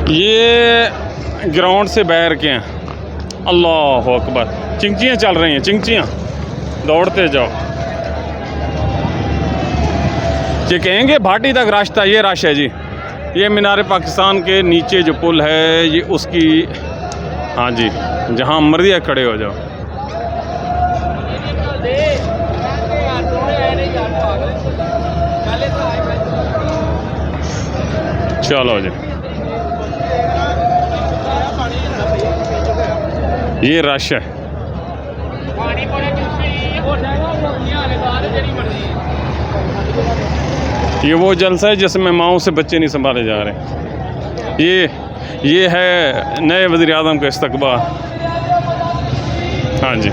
ये ग्राउंड से बाहर के हैं। अल्लाह अकबर, चिंचियाँ चल रही हैं, चिंचियाँ, दौड़ते जाओ। ये कहेंगे भाटी तक रास्ता, ये रश है जी। ये मीनार पाकिस्तान के नीचे जो पुल है ये उसकी, हाँ जी, जहाँ मर्जी है खड़े हो जाओ। चलो जी, ये रश है। ये वो जलसा है जिसमें माओं से बच्चे नहीं संभाले जा रहे। ये है नए वज़ीर आज़म का इस्तकबाल। हाँ जी,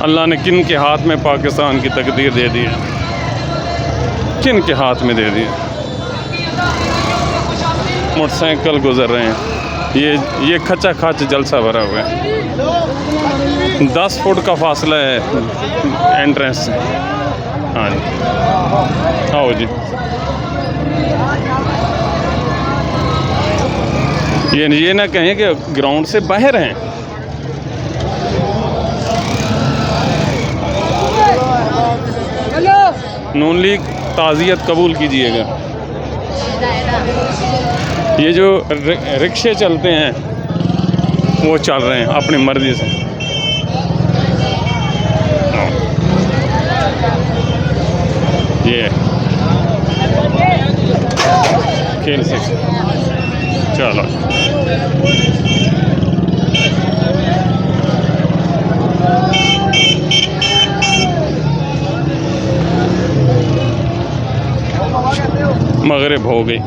अल्लाह ने किन के हाथ में पाकिस्तान की तकदीर दे दी है, किन के हाथ में दे दी है। मोटरसाइकिल गुजर रहे हैं। ये खचा खच जलसा भरा हुआ है। 10 फुट का फासला है एंट्रेंस से। हाँ जी, आओ जी। ये ना कहें कि ग्राउंड से बाहर हैं। नून लीग ताज़ियत कबूल कीजिएगा। ये जो रिक्शे चलते हैं वो चल रहे हैं अपनी मर्ज़ी से। ये खेल से चलो। मगरिब हो गई।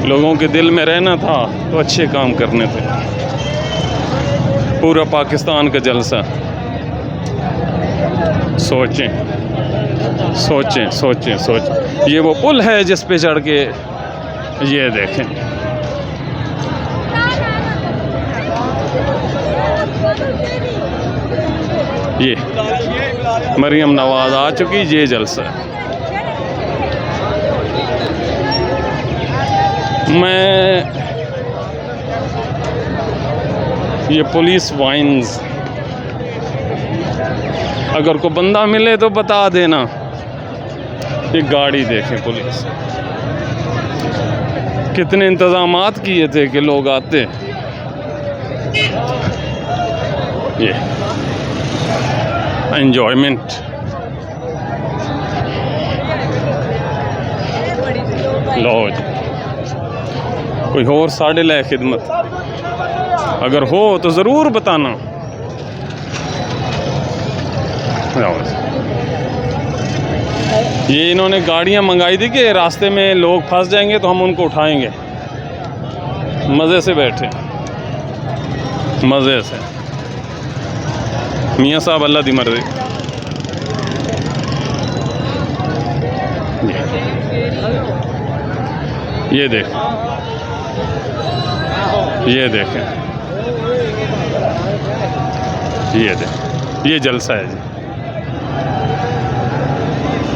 लोगों के दिल में रहना था तो अच्छे काम करने थे। पूरा पाकिस्तान का जलसा। सोचें सोचें सोचें सोचें। ये वो पुल है जिस पे चढ़ के, ये देखें, ये मरियम नवाज आ चुकी। ये जलसा है। ये पुलिस वाइन्स, अगर कोई बंदा मिले तो बता देना। ये गाड़ी देखें, पुलिस कितने इंतज़ामात किए थे कि लोग आते। ये एंजॉयमेंट। लो जी, कोई और साढ़े लाए खिदमत अगर हो तो ज़रूर बताना। ये इन्होंने गाड़ियाँ मंगाई थी कि रास्ते में लोग फंस जाएंगे तो हम उनको उठाएंगे। मज़े से बैठे, मज़े से। मियाँ साहब अल्लाह दी मर्ज़ी। ये देखें, ये देखें, ये देखें, ये जलसा है जी।